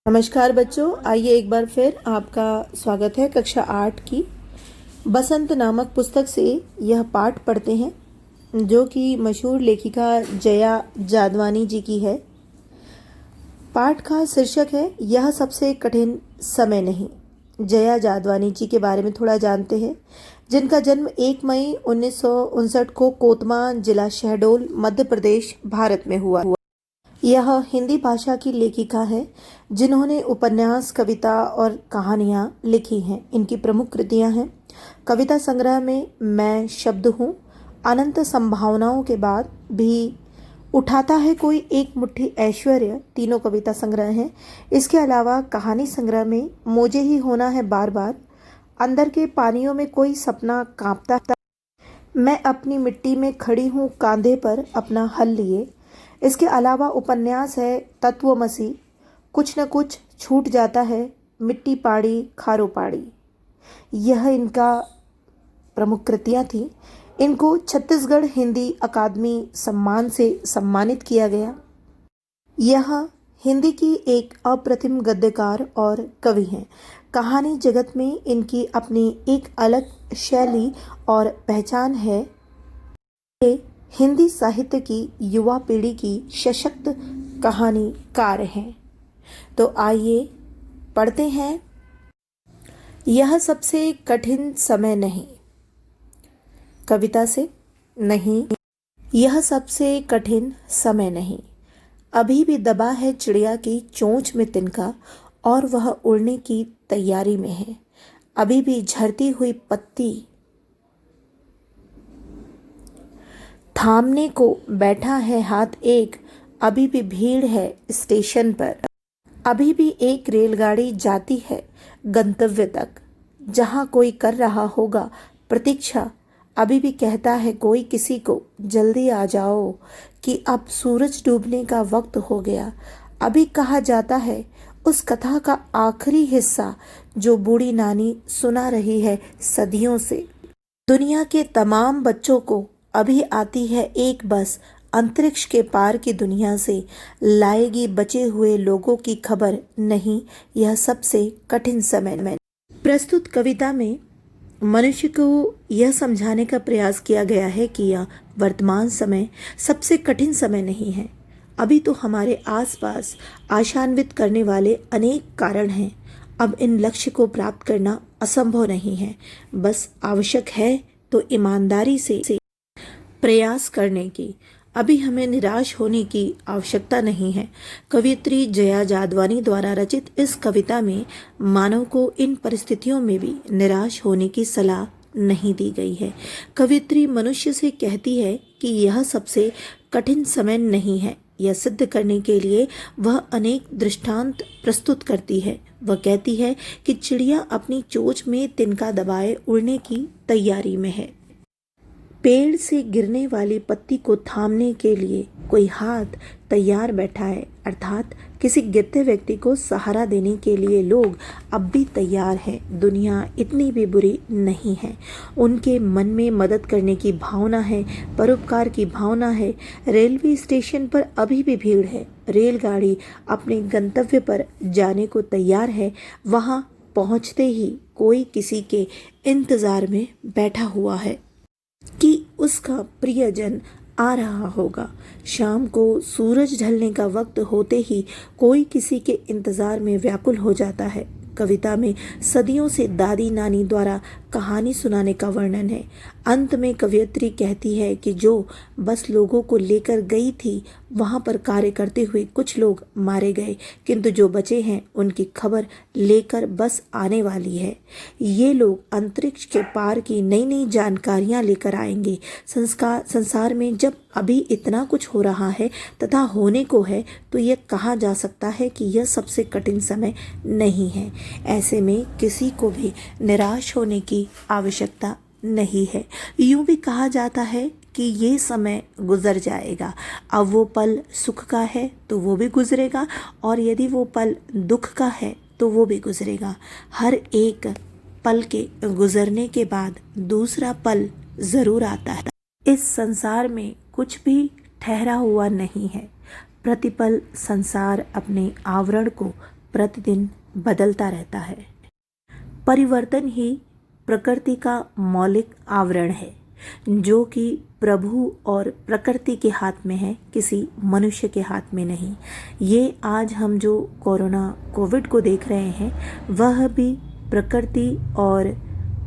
नमस्कार बच्चों, आइए एक बार फिर आपका स्वागत है कक्षा 8 की बसंत नामक पुस्तक से यह पाठ पढ़ते हैं जो कि मशहूर लेखिका जया जादवानी जी की है। पाठ का शीर्षक है यह सबसे कठिन समय नहीं। जया जादवानी जी के बारे में थोड़ा जानते हैं, जिनका जन्म 1 मई 1959 को कोतमा जिला शहडोल मध्य प्रदेश भारत में हुआ। यह हिंदी भाषा की लेखिका है जिन्होंने उपन्यास, कविता और कहानियाँ लिखी हैं। इनकी प्रमुख कृतियाँ हैं कविता संग्रह में मैं शब्द हूँ, अनंत संभावनाओं के बाद भी, उठाता है कोई एक मुट्ठी ऐश्वर्य, तीनों कविता संग्रह हैं। इसके अलावा कहानी संग्रह में मुझे ही होना है बार बार, अंदर के पानियों में कोई सपना कांपता, मैं अपनी मिट्टी में खड़ी हूँ कांधे पर अपना हल लिए। इसके अलावा उपन्यास है तत्वमसी, कुछ न कुछ छूट जाता है, मिट्टी पाड़ी खारो पाड़ी। यह इनका प्रमुख कृतियाँ थीं। इनको छत्तीसगढ़ हिंदी अकादमी सम्मान से सम्मानित किया गया। यह हिंदी की एक अप्रतिम गद्यकार और कवि हैं। कहानी जगत में इनकी अपनी एक अलग शैली और पहचान है। ये हिंदी साहित्य की युवा पीढ़ी की सशक्त कहानीकार हैं। तो आइए पढ़ते हैं। यह सबसे कठिन समय नहीं। कविता से नहीं, यह सबसे कठिन समय नहीं। अभी भी दबा है चिड़िया की चोंच में तिनका और वह उड़ने की तैयारी में है। अभी भी झड़ती हुई पत्ती थामने को बैठा है हाथ एक, अभी भी भीड़ है स्टेशन पर। अभी भी एक रेलगाड़ी जाती है गंतव्य तक, जहां कोई कर रहा होगा प्रतीक्षा। अभी भी कहता है कोई किसी को जल्दी आ जाओ कि अब सूरज डूबने का वक्त हो गया। अभी कहा जाता है उस कथा का आखिरी हिस्सा जो बूढ़ी नानी सुना रही है सदियों से। दुनिया के तमाम बच्चों को अभी आती है एक बस अंतरिक्ष के पार की दुनिया से, लाएगी बचे हुए लोगों की खबर नहीं। यह सबसे कठिन समय में प्रस्तुत कविता में मनुष्य को यह समझाने का प्रयास किया गया है कि यह वर्तमान समय सबसे कठिन समय नहीं है। अभी तो हमारे आसपास आशान्वित करने वाले अनेक कारण हैं। अब इन लक्ष्य को प्राप्त करना असंभव नहीं है, बस आवश्यक है तो ईमानदारी से प्रयास करने की। अभी हमें निराश होने की आवश्यकता नहीं है। कवयित्री जया जादवानी द्वारा रचित इस कविता में मानव को इन परिस्थितियों में भी निराश होने की सलाह नहीं दी गई है। कवयित्री मनुष्य से कहती है कि यह सबसे कठिन समय नहीं है। यह सिद्ध करने के लिए वह अनेक दृष्टांत प्रस्तुत करती है। वह कहती है कि चिड़िया अपनी चोंच में तिनका दबाए उड़ने की तैयारी में है। पेड़ से गिरने वाली पत्ती को थामने के लिए कोई हाथ तैयार बैठा है, अर्थात किसी गिरते व्यक्ति को सहारा देने के लिए लोग अब भी तैयार हैं। दुनिया इतनी भी बुरी नहीं है। उनके मन में मदद करने की भावना है, परोपकार की भावना है। रेलवे स्टेशन पर अभी भी भीड़ है। रेलगाड़ी अपने गंतव्य पर जाने को तैयार है। वहां पहुंचते ही कोई किसी के इंतजार में बैठा हुआ है कि उसका प्रियजन आ रहा होगा। शाम को सूरज ढलने का वक्त होते ही कोई किसी के इंतजार में व्याकुल हो जाता है। कविता में सदियों से दादी नानी द्वारा कहानी सुनाने का वर्णन है। अंत में कवयित्री कहती है कि जो बस लोगों को लेकर गई थी, वहां पर कार्य करते हुए कुछ लोग मारे गए, किंतु जो बचे हैं उनकी खबर लेकर बस आने वाली है। ये लोग अंतरिक्ष के पार की नई नई जानकारियां लेकर आएंगे। संसार में जब अभी इतना कुछ हो रहा है तथा होने को है, तो यह कहा जा सकता है कि यह सबसे कठिन समय नहीं है। ऐसे में किसी को भी निराश होने की आवश्यकता नहीं है। यूं भी कहा जाता है कि ये समय गुजर जाएगा। अब वो पल सुख का है तो वो भी गुजरेगा, और यदि वो पल दुख का है तो वो भी गुजरेगा। हर एक पल के गुजरने के बाद दूसरा पल जरूर आता है। इस संसार में कुछ भी ठहरा हुआ नहीं है। प्रतिपल संसार अपने आवरण को प्रतिदिन बदलता रहता है। परिवर्तन ही प्रकृति का मौलिक आवरण है, जो कि प्रभु और प्रकृति के हाथ में है, किसी मनुष्य के हाथ में नहीं। ये आज हम जो कोविड को देख रहे हैं, वह भी प्रकृति और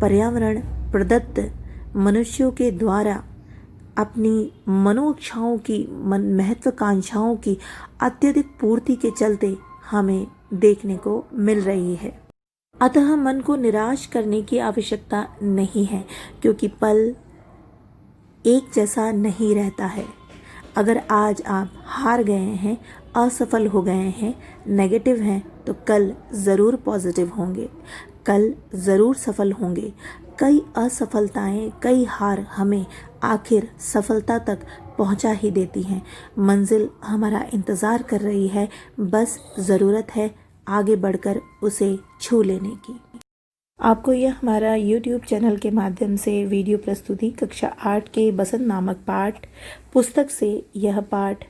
पर्यावरण प्रदत्त मनुष्यों के द्वारा अपनी मनोइच्छाओं की महत्वाकांक्षाओं की अत्यधिक पूर्ति के चलते हमें देखने को मिल रही है। अतः मन को निराश करने की आवश्यकता नहीं है, क्योंकि पल एक जैसा नहीं रहता है। अगर आज आप हार गए हैं, असफल हो गए हैं, नेगेटिव हैं, तो कल ज़रूर पॉजिटिव होंगे, कल ज़रूर सफल होंगे। कई असफलताएं, कई हार हमें आखिर सफलता तक पहुंचा ही देती हैं। मंजिल हमारा इंतज़ार कर रही है, बस ज़रूरत है आगे बढ़कर उसे छू लेने की। आपको यह हमारा YouTube चैनल के माध्यम से वीडियो प्रस्तुति कक्षा 8 के बसंत नामक पाठ पुस्तक से यह पाठ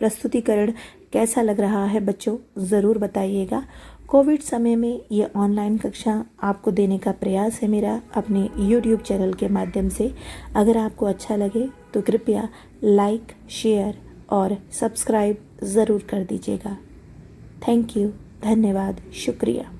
प्रस्तुतिकरण कैसा लग रहा है बच्चों, ज़रूर बताइएगा। कोविड समय में ये ऑनलाइन कक्षा आपको देने का प्रयास है मेरा अपने YouTube चैनल के माध्यम से। अगर आपको अच्छा लगे तो कृपया लाइक, शेयर और सब्सक्राइब ज़रूर कर दीजिएगा। थैंक यू, धन्यवाद, शुक्रिया।